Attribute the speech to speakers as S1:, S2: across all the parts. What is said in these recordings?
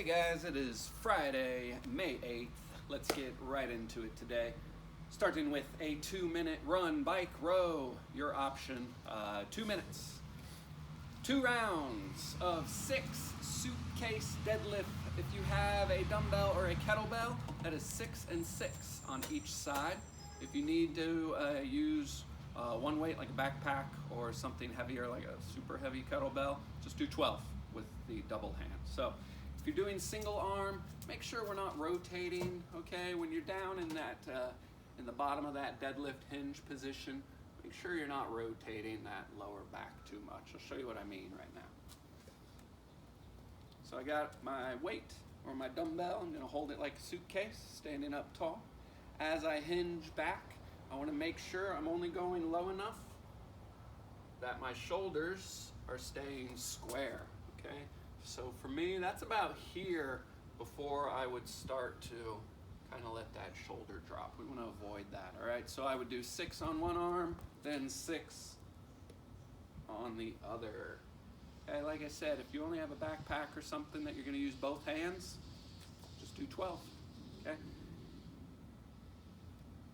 S1: Hey guys, it is Friday, May 8th. Let's get right into it today. Starting with a 2-minute run, bike, row, your option, 2 minutes. 2 rounds of 6 suitcase deadlift. If you have a dumbbell or a kettlebell, that is 6 and 6 on each side. If you need to use one weight like a backpack or something heavier like a super heavy kettlebell, just do 12 with the double hand. So if you're doing single arm, make sure we're not rotating, okay? When you're down in that, in the bottom of that deadlift hinge position, make sure you're not rotating that lower back too much. I'll show you what I mean right now. So I got my weight or my dumbbell. I'm gonna hold it like a suitcase, standing up tall. As I hinge back, I wanna make sure I'm only going low enough that my shoulders are staying square, okay? So for me, that's about here before I would start to kind of let that shoulder drop. We want to avoid that, all right? So I would do 6 on one arm, then 6 on the other. Okay, like I said, if you only have a backpack or something that you're going to use both hands, just do 12, okay?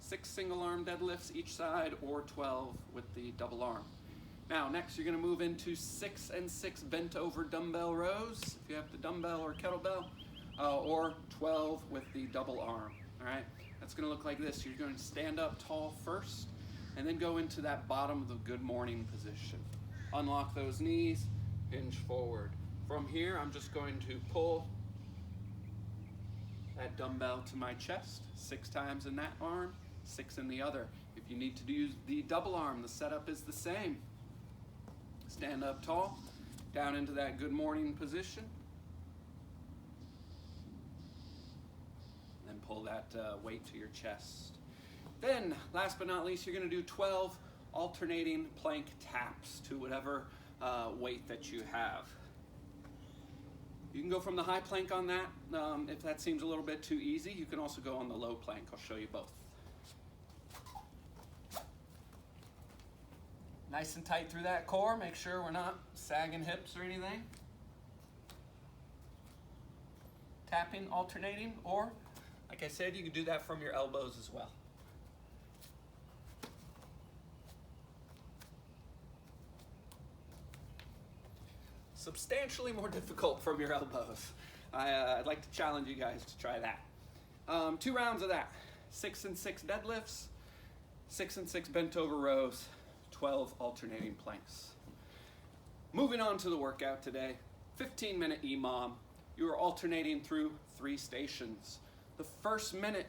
S1: 6 single arm deadlifts each side or 12 with the double arm. Now, next you're gonna move into 6 and 6 bent over dumbbell rows, if you have the dumbbell or kettlebell, or 12 with the double arm, all right? That's gonna look like this. You're gonna stand up tall first, and then go into that bottom of the good morning position. Unlock those knees, hinge forward. From here, I'm just going to pull that dumbbell to my chest, 6 times in that arm, 6 in the other. If you need to use the double arm, the setup is the same. Stand up tall, down into that good morning position. Then pull that weight to your chest. Then, last but not least, you're gonna do 12 alternating plank taps to whatever weight that you have. You can go from the high plank on that. If that seems a little bit too easy, you can also go on the low plank. I'll show you both. Nice and tight through that core. Make sure we're not sagging hips or anything. Tapping, alternating, or like I said, you can do that from your elbows as well. Substantially more difficult from your elbows. I'd like to challenge you guys to try that. 2 rounds of that. 6 and 6 deadlifts, 6 and 6 bent over rows, 12 alternating planks. Moving on to the workout today, 15-minute EMOM. You are alternating through 3 stations. The first minute,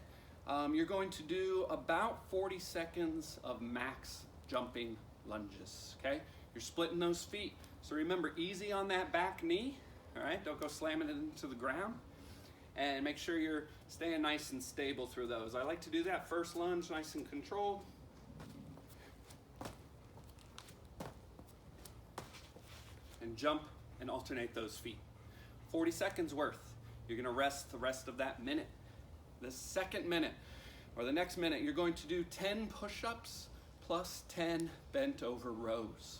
S1: you're going to do about 40 seconds of max jumping lunges, okay? You're splitting those feet. So remember, easy on that back knee, all right? Don't go slamming it into the ground. And make sure you're staying nice and stable through those. I like to do that first lunge nice and controlled. And jump and alternate those feet. 40 seconds worth. You're gonna rest the rest of that minute. The second minute, or the next minute, you're going to do 10 push-ups plus 10 bent over rows.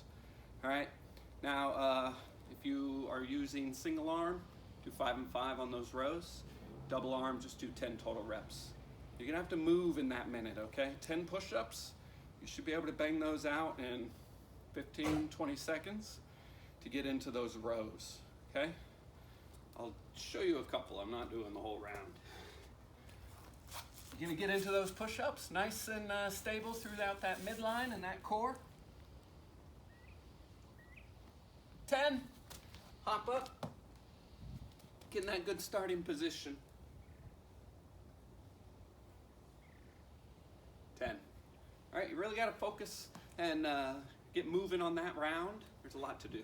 S1: All right? Now, if you are using single arm, do 5 and 5 on those rows. Double arm, just do 10 total reps. You're gonna have to move in that minute, okay? 10 push-ups, you should be able to bang those out in 15, 20 seconds. To get into those rows, okay? I'll show you a couple. I'm not doing the whole round. You're gonna get into those push-ups, nice and stable throughout that midline and that core. 10, hop up, get in that good starting position. 10. All right, you really gotta focus and get moving on that round. There's a lot to do.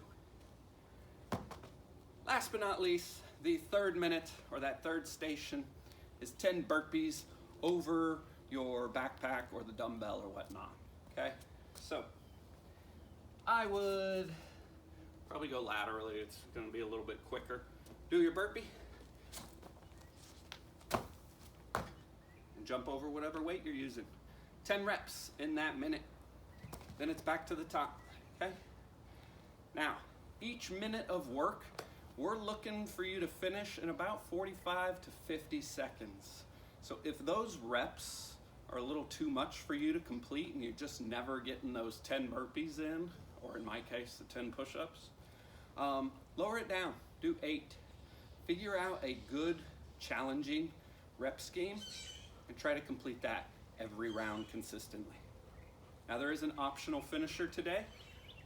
S1: Last but not least, the third minute, or that third station, is 10 burpees over your backpack or the dumbbell or whatnot, okay? So, I would probably go laterally. It's gonna be a little bit quicker. Do your burpee. And jump over whatever weight you're using. 10 reps in that minute. Then it's back to the top, okay? Now, each minute of work we're looking for you to finish in about 45 to 50 seconds. So if those reps are a little too much for you to complete and you're just never getting those 10 burpees in, or in my case, the 10 push-ups, lower it down, do 8. Figure out a good, challenging rep scheme and try to complete that every round consistently. Now there is an optional finisher today.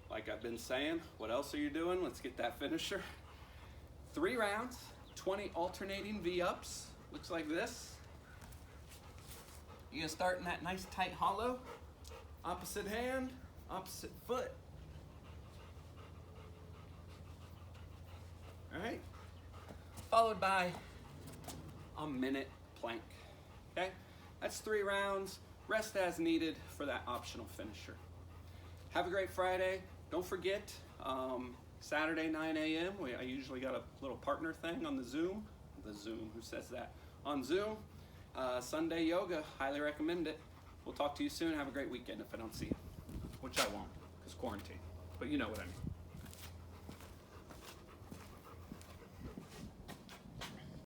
S1: Like I've been saying, what else are you doing? Let's get that finisher. 3 rounds, 20 alternating V-ups. Looks like this. You're gonna start in that nice tight hollow. Opposite hand, opposite foot. All right. Followed by a minute plank. Okay? That's 3 rounds. Rest as needed for that optional finisher. Have a great Friday. Don't forget, Saturday 9 a.m. I usually got a little partner thing on the Zoom. Who says that? On Zoom. Sunday yoga, highly recommend it. We'll talk to you soon. Have a great weekend if I don't see you, which I won't, because quarantine. But you know what I mean.